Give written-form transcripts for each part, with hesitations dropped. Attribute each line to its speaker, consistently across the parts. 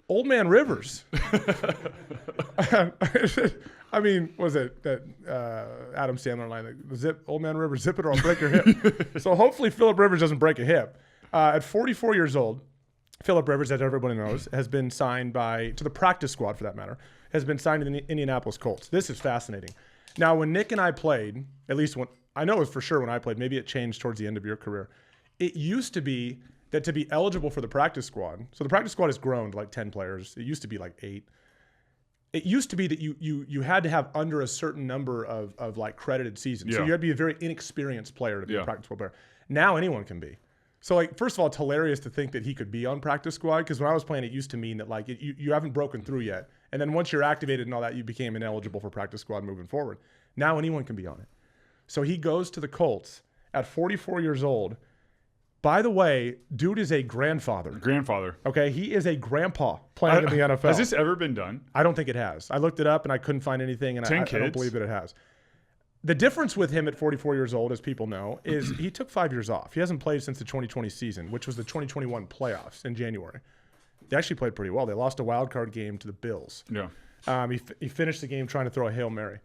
Speaker 1: Old Man Rivers. I mean, was it that Adam Sandler line? Old Man Rivers, zip it or I'll break your hip. So hopefully Phillip Rivers doesn't break a hip. At 44 years old, Phillip Rivers, as everybody knows, has been signed to the practice squad for that matter, has been signed to the Indianapolis Colts. This is fascinating. Now, when Nick and I played, at least when I know it was for sure when I played, maybe it changed towards the end of your career. It used to be that to be eligible for the practice squad, so the practice squad has grown to like 10 players. It used to be like 8. It used to be that you had to have under a certain number of like credited seasons. So you had to be a very inexperienced player to be a practice squad player. Now anyone can be. So like, first of all, it's hilarious to think that he could be on practice squad, because when I was playing, it used to mean that like you haven't broken through yet. And then once you're activated and all that, you became ineligible for practice squad moving forward. Now anyone can be on it. So he goes to the Colts at 44 years old. By the way, dude is a grandfather. Okay, he is a grandpa playing in the NFL.
Speaker 2: Has this ever been done?
Speaker 1: I don't think it has. I looked it up and I couldn't find anything, and I don't believe that it has. The difference with him at 44 years old, as people know, is he took 5 years off. He hasn't played since the 2020 season, which was the 2021 playoffs in January. They actually played pretty well. They lost a wild card game to the Bills.
Speaker 2: Yeah.
Speaker 1: He finished the game trying to throw a Hail Mary.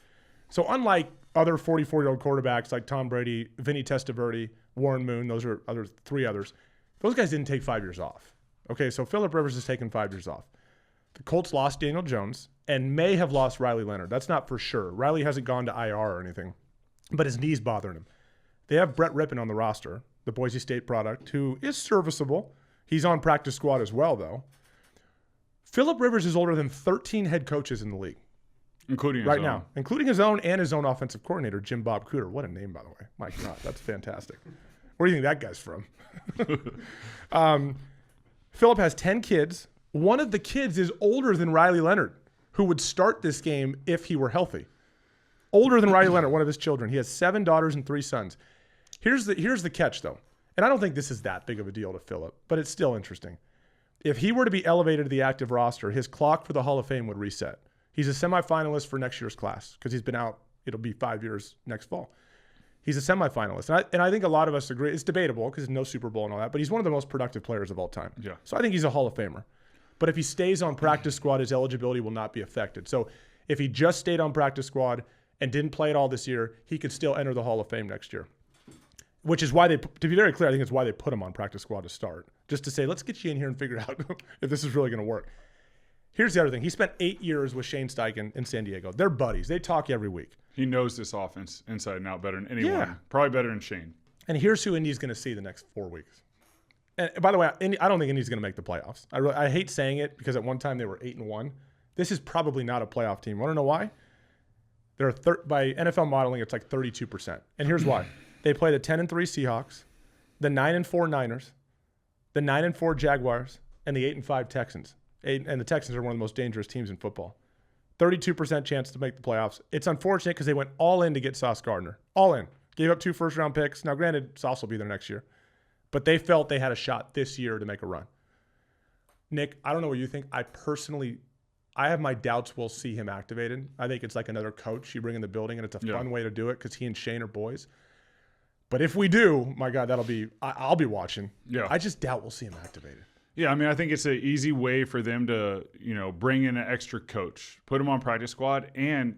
Speaker 1: So unlike other 44-year-old quarterbacks like Tom Brady, Vinny Testaverde, Warren Moon, those are three others, those guys didn't take 5 years off. Okay, so Phillip Rivers has taken 5 years off. The Colts lost Daniel Jones and may have lost Riley Leonard. That's not for sure. Riley hasn't gone to IR or anything, but his knee's bothering him. They have Brett Rippon on the roster, the Boise State product, who is serviceable. He's on practice squad as well, though. Phillip Rivers is older than 13 head coaches in the league.
Speaker 2: Including his own.
Speaker 1: Including his own and his own offensive coordinator, Jim Bob Cooter. What a name, by the way. My God, that's fantastic. Where do you think that guy's from? Phillip has 10 kids. One of the kids is older than Riley Leonard, who would start this game if he were healthy. Older than Riley Leonard, one of his children. He has 7 daughters and 3 sons. Here's the catch, though. And I don't think this is that big of a deal to Phillip, but it's still interesting. If he were to be elevated to the active roster, his clock for the Hall of Fame would reset. He's a semifinalist for next year's class because he's been out. It'll be 5 years next fall. He's a semifinalist. And I think a lot of us agree. It's debatable because no Super Bowl and all that, but he's one of the most productive players of all time.
Speaker 2: Yeah.
Speaker 1: So I think he's a Hall of Famer. But if he stays on practice squad, his eligibility will not be affected. So if he just stayed on practice squad and didn't play at all this year, he could still enter the Hall of Fame next year. Which is why to be very clear, I think it's why they put him on practice squad to start. Just to say, let's get you in here and figure out if this is really going to work. Here's the other thing. He spent 8 years with Shane Steichen in San Diego. They're buddies. They talk every week.
Speaker 2: He knows this offense inside and out better than anyone.
Speaker 1: Yeah.
Speaker 2: Probably better than Shane.
Speaker 1: And here's who Indy's going to see the next 4 weeks. And by the way, I don't think Indy's going to make the playoffs. I hate saying it because at one time they were 8-1. This is probably not a playoff team. Want to know why? They're by NFL modeling, it's like 32%. And here's why. They play the 10-3 Seahawks, the 9-4 Niners, the 9-4 Jaguars, and the 8-5 Texans. And the Texans are one of the most dangerous teams in football. 32% chance to make the playoffs. It's unfortunate because they went all in to get Sauce Gardner. All in. Gave up 2 first-round picks. Now, granted, Sauce will be there next year. But they felt they had a shot this year to make a run. Nick, I don't know what you think. I have my doubts we'll see him activated. I think it's like another coach you bring in the building, and it's a fun way to do it because he and Shane are boys. But if we do, my God, I'll be watching.
Speaker 2: Yeah.
Speaker 1: I just doubt we'll see him activated.
Speaker 2: Yeah, I mean, I think it's an easy way for them to, bring in an extra coach, put him on practice squad, and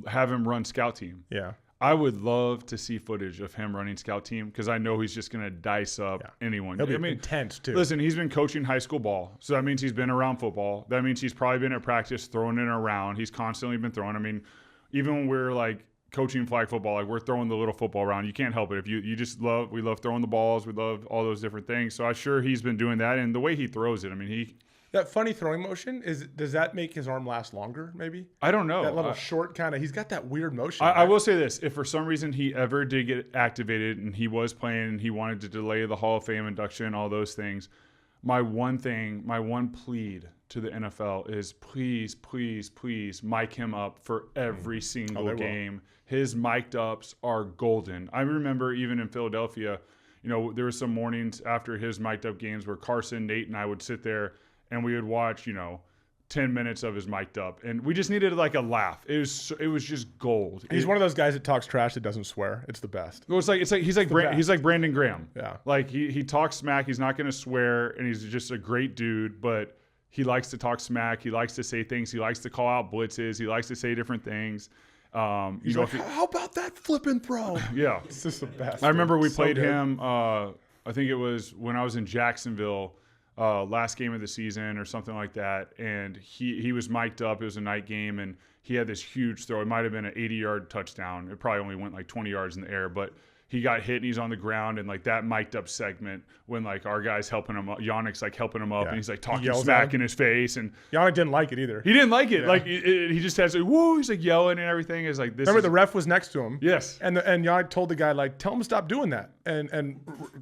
Speaker 2: have him run scout team.
Speaker 1: Yeah.
Speaker 2: I would love to see footage of him running scout team because I know he's just going to dice up anyone.
Speaker 1: He'll be intense, too.
Speaker 2: Listen, he's been coaching high school ball, so that means he's been around football. That means he's probably been at practice throwing it around. He's constantly been throwing. I mean, even when we're, like, coaching flag football, like we're throwing the little football around. You can't help it. If you just we love throwing the balls. We love all those different things. So I'm sure he's been doing that. And the way he throws it, I mean,
Speaker 1: that funny throwing motion, does that make his arm last longer, maybe?
Speaker 2: I don't know.
Speaker 1: That little short kind of, he's got that weird motion.
Speaker 2: I will say this. If for some reason he ever did get activated and he was playing and he wanted to delay the Hall of Fame induction, all those things, my one plead to the NFL is please, please, please mic him up for every single game. His mic'd ups are golden. I remember even in Philadelphia, there were some mornings after his mic'd up games where Carson, Nate, and I would sit there and we would watch, 10 minutes of his mic'd up, and we just needed like a laugh. It was just gold.
Speaker 1: He's one of those guys that talks trash that doesn't swear. It's the best.
Speaker 2: Well, he's like Brandon Graham.
Speaker 1: Yeah.
Speaker 2: Like he talks smack. He's not going to swear, and he's just a great dude. But He likes to talk smack. He likes to say things. He likes to call out blitzes. He likes to say different things.
Speaker 1: He's like, how about that flip and throw?
Speaker 2: Yeah.
Speaker 1: It's just the best.
Speaker 2: I remember we played
Speaker 1: good.
Speaker 2: him, I think it was when I was in Jacksonville, last game of the season or something like that. And he was mic'd up. It was a night game, and he had this huge throw. It might have been an 80-yard touchdown. It probably only went like 20 yards in the air, but he got hit and he's on the ground, and like that mic'd up segment when like our guy's helping him up, Yannick's like helping him up, and he's like talking smack in his face, and
Speaker 1: Yannick didn't like it either.
Speaker 2: He didn't like it. Like he just has like, whoa, he's like yelling and everything. Is like this.
Speaker 1: Remember the ref was next to him.
Speaker 2: Yes.
Speaker 1: And Yannick told the guy like, tell him to stop doing that. And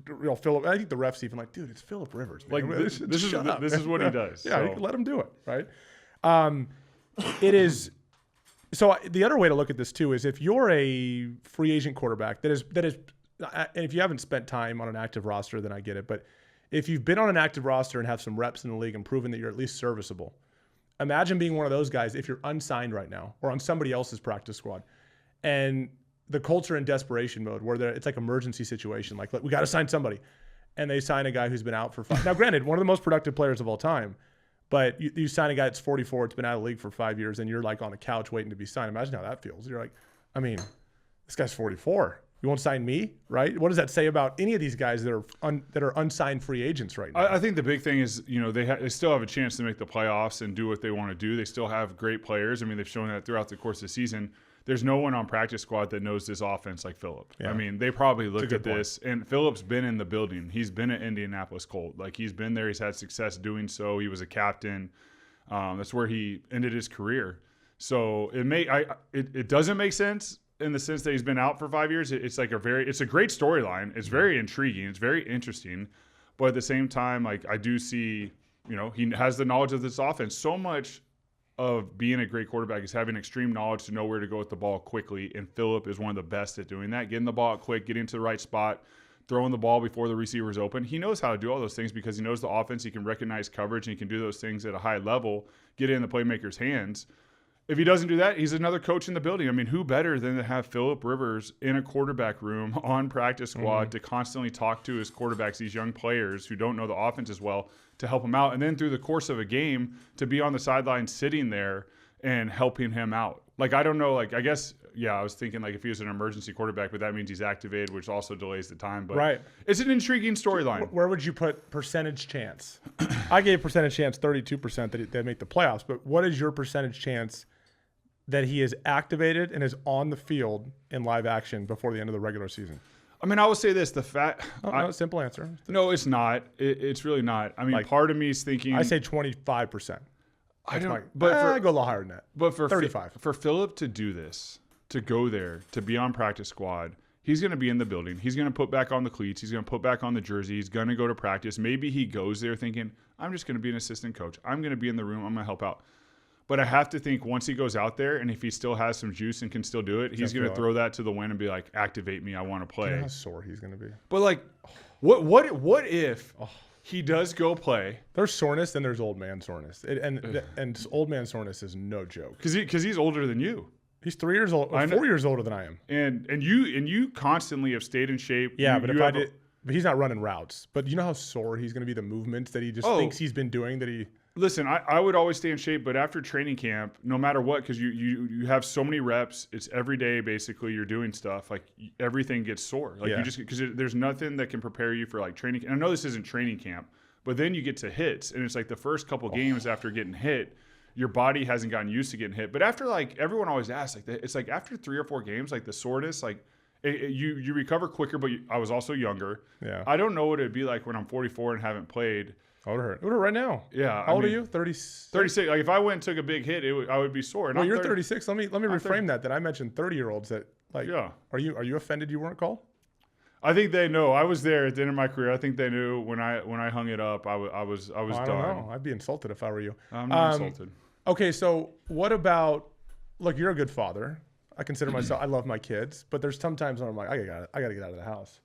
Speaker 1: you know, Phillip, I think the ref's even like, dude, it's Phillip Rivers. Man.
Speaker 2: Like this is what he does.
Speaker 1: Yeah,
Speaker 2: so.
Speaker 1: you can let him do it, right? It is. So the other way to look at this too is if you're a free agent quarterback that is, and if you haven't spent time on an active roster, then I get it. But if you've been on an active roster and have some reps in the league and proven that you're at least serviceable, imagine being one of those guys if you're unsigned right now or on somebody else's practice squad, and the Colts are in desperation mode where it's like emergency situation. Like, we got to sign somebody, and they sign a guy who's been out for 5. Now, granted, one of the most productive players of all time. But you sign a guy that's 44, it's been out of the league for 5 years, and you're like on a couch waiting to be signed. Imagine how that feels. You're like, I mean, this guy's 44. You won't sign me, right? What does that say about any of these guys that are unsigned free agents right now?
Speaker 2: I think the big thing is, you know, they still have a chance to make the playoffs and do what they want to do. They still have great players. I mean, they've shown that throughout the course of the season. There's no one on practice squad that knows this offense like Phillip. Yeah. I mean, they probably looked at this, and Phillip's been in the building. He's been at Indianapolis Colt. Like, he's been there. He's had success doing so. He was a captain. That's where he ended his career. So it doesn't make sense in the sense that he's been out for 5 years. It's like it's a great storyline. It's very intriguing. It's very interesting. But at the same time, like, I do see, you know, he has the knowledge of this offense. So much of being a great quarterback is having extreme knowledge to know where to go with the ball quickly. And Phillip is one of the best at doing that, getting the ball out quick, getting to the right spot, throwing the ball before the receiver's open. He knows how to do all those things because he knows the offense. He can recognize coverage, and he can do those things at a high level, get it in the playmaker's hands. If he doesn't do that, he's another coach in the building. I mean, who better than to have Phillip Rivers in a quarterback room on practice squad to constantly talk to his quarterbacks, these young players who don't know the offense as well, to help him out. And then through the course of a game, to be on the sideline sitting there and helping him out. Like, I don't know, like, I guess, yeah, I was thinking like if he was an emergency quarterback, but that means he's activated, which also delays the time. But it's an intriguing storyline.
Speaker 1: Where would you put percentage chance? I gave percentage chance 32% that they make the playoffs, but what is your percentage chance that he is activated and is on the field in live action before the end of the regular season?
Speaker 2: I mean, I will say this:
Speaker 1: simple answer.
Speaker 2: No, it's not. It's really not. I mean, like, part of me is thinking.
Speaker 1: I say 25%.
Speaker 2: I don't.
Speaker 1: I go a little higher than that.
Speaker 2: But for
Speaker 1: 35,
Speaker 2: for Phillip to do this, to go there, to be on practice squad, he's going to be in the building. He's going to put back on the cleats. He's going to put back on the jersey. He's going to go to practice. Maybe he goes there thinking, I'm just going to be an assistant coach. I'm going to be in the room. I'm going to help out. But I have to think once he goes out there, and if he still has some juice and can still do it, he's going to throw that to the wind and be like, activate me. I want to play.
Speaker 1: You know how sore he's going to be.
Speaker 2: But like, what if he does go play?
Speaker 1: There's soreness and there's old man soreness. And old man soreness is no joke.
Speaker 2: Because he's older than you.
Speaker 1: He's 3 years old, 4 years older than I am.
Speaker 2: And you constantly have stayed in shape.
Speaker 1: Yeah, but he's not running routes. But you know how sore he's going to be, the movements that he just thinks he's been doing that he.
Speaker 2: Listen, I would always stay in shape, but after training camp, no matter what, because you have so many reps, it's every day basically you're doing stuff. Like, everything gets sore. Like, you just, because there's nothing that can prepare you for like training. And I know this isn't training camp, but then you get to hits, and it's like the first couple games after getting hit, your body hasn't gotten used to getting hit. But after, like, everyone always asks, like, it's like after 3 or 4 games, like the soreness, like you recover quicker. But I was also younger. Yeah. I don't know what it'd be like when I'm 44 and haven't played.
Speaker 1: I would hurt. It would hurt right now.
Speaker 2: Yeah.
Speaker 1: How old are you? 36?
Speaker 2: 36. Like, if I went and took a big hit, I would be sore.
Speaker 1: Well, you're 36. Let me reframe that. That I mentioned 30-year-olds that, like, yeah. Are you offended you weren't called?
Speaker 2: I think they know. I was there at the end of my career. I think they knew when I hung it up. I was done.
Speaker 1: I don't know. I'd be insulted if I were you.
Speaker 2: I'm not insulted.
Speaker 1: Okay, so what about? Look, you're a good father. I consider myself. I love my kids, but there's sometimes when I'm like, I got to get out of the house.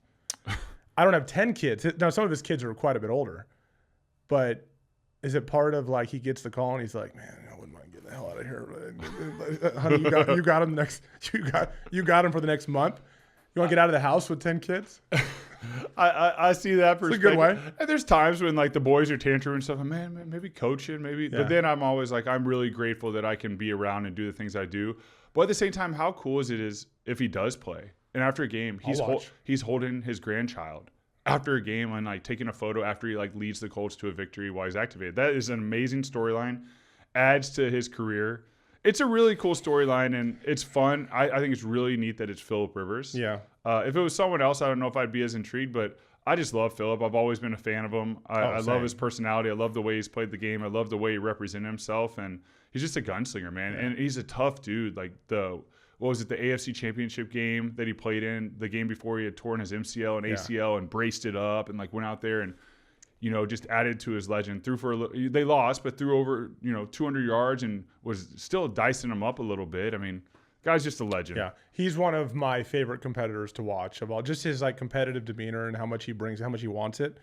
Speaker 1: I don't have 10 kids. Now, some of his kids are quite a bit older, but. Is it part of, like, he gets the call and he's like, man, I wouldn't mind getting the hell out of here. Honey, you got him for the next month. You want to get out of the house with 10 kids?
Speaker 2: I see that perspective.
Speaker 1: a good way.
Speaker 2: And there's times when like the boys are tantrum and stuff. And man, maybe coaching, maybe.
Speaker 1: Yeah.
Speaker 2: But then I'm always like, I'm really grateful that I can be around and do the things I do. But at the same time, how cool is it if he does play and after a game he's holding his grandchild after a game and like taking a photo after he like leads the Colts to a victory while he's activated. That is an amazing storyline. Adds to his career. It's a really cool storyline, and it's fun. I think it's really neat that it's Phillip Rivers.
Speaker 1: Yeah.
Speaker 2: If it was someone else, I don't know if I'd be as intrigued, but I just love Phillip. I've always been a fan of him. I love his personality. I love the way he's played the game. I love the way he represented himself, and he's just a gunslinger, man. And he's a tough dude. Like the AFC Championship game that he played in, the game before he had torn his MCL and ACL and braced it up and like went out there and just added to his legend. They lost, but threw over 200 yards and was still dicing them up a little bit. I mean, guy's just a legend.
Speaker 1: Yeah, he's one of my favorite competitors to watch of all. Just his like competitive demeanor and how much he brings, how much he wants it.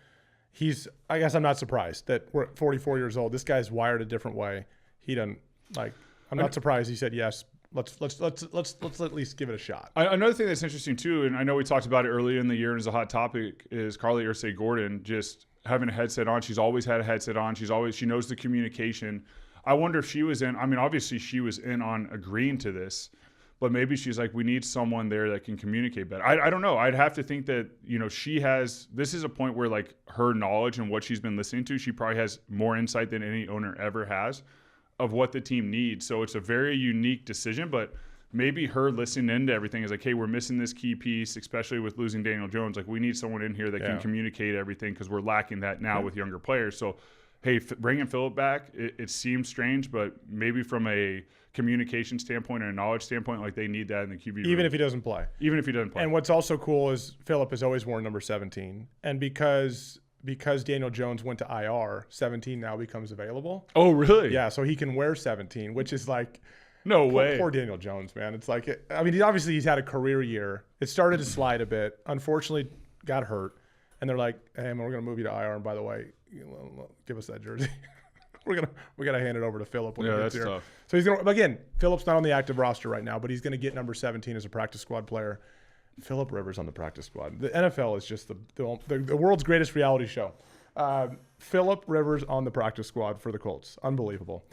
Speaker 1: I guess I'm not surprised that we're at 44 years old. This guy's wired a different way. He doesn't like. I'm not surprised he said yes. Let's at least give it a shot.
Speaker 2: Another thing that's interesting too, and I know we talked about it earlier in the year and it's a hot topic, is Carly Ursay-Gordon just having a headset on. She's always had a headset on. She knows the communication. I wonder if she was in. I mean, obviously she was in on agreeing to this, but maybe she's like, we need someone there that can communicate better. I don't know. I'd have to think that she has. This is a point where like her knowledge and what she's been listening to, she probably has more insight than any owner ever has of what the team needs. So it's a very unique decision, but maybe her listening into everything is like, hey, we're missing this key piece, especially with losing Daniel Jones. Like, we need someone in here that can communicate everything because we're lacking that now with younger players. So, hey, bringing Phillip back, it seems strange, but maybe from a communication standpoint and a knowledge standpoint, like they need that in the QB room.
Speaker 1: Even if he doesn't play.
Speaker 2: And
Speaker 1: what's also cool is Phillip has always worn number 17. And because Daniel Jones went to IR, 17 now becomes available.
Speaker 2: Oh, really?
Speaker 1: Yeah, so he can wear 17, which is like –
Speaker 2: no way.
Speaker 1: Poor Daniel Jones, man. It's like, he's had a career year. It started to slide a bit. Unfortunately, got hurt. And they're like, hey, man, we're going to move you to IR. And by the way, give us that jersey. we got to hand it over to Phillip when he gets here.
Speaker 2: Tough.
Speaker 1: So he's going to, again, Phillip's not on the active roster right now, but he's going to get number 17 as a practice squad player. Phillip Rivers on the practice squad. The NFL is just the world's greatest reality show. Phillip Rivers on the practice squad for the Colts. Unbelievable.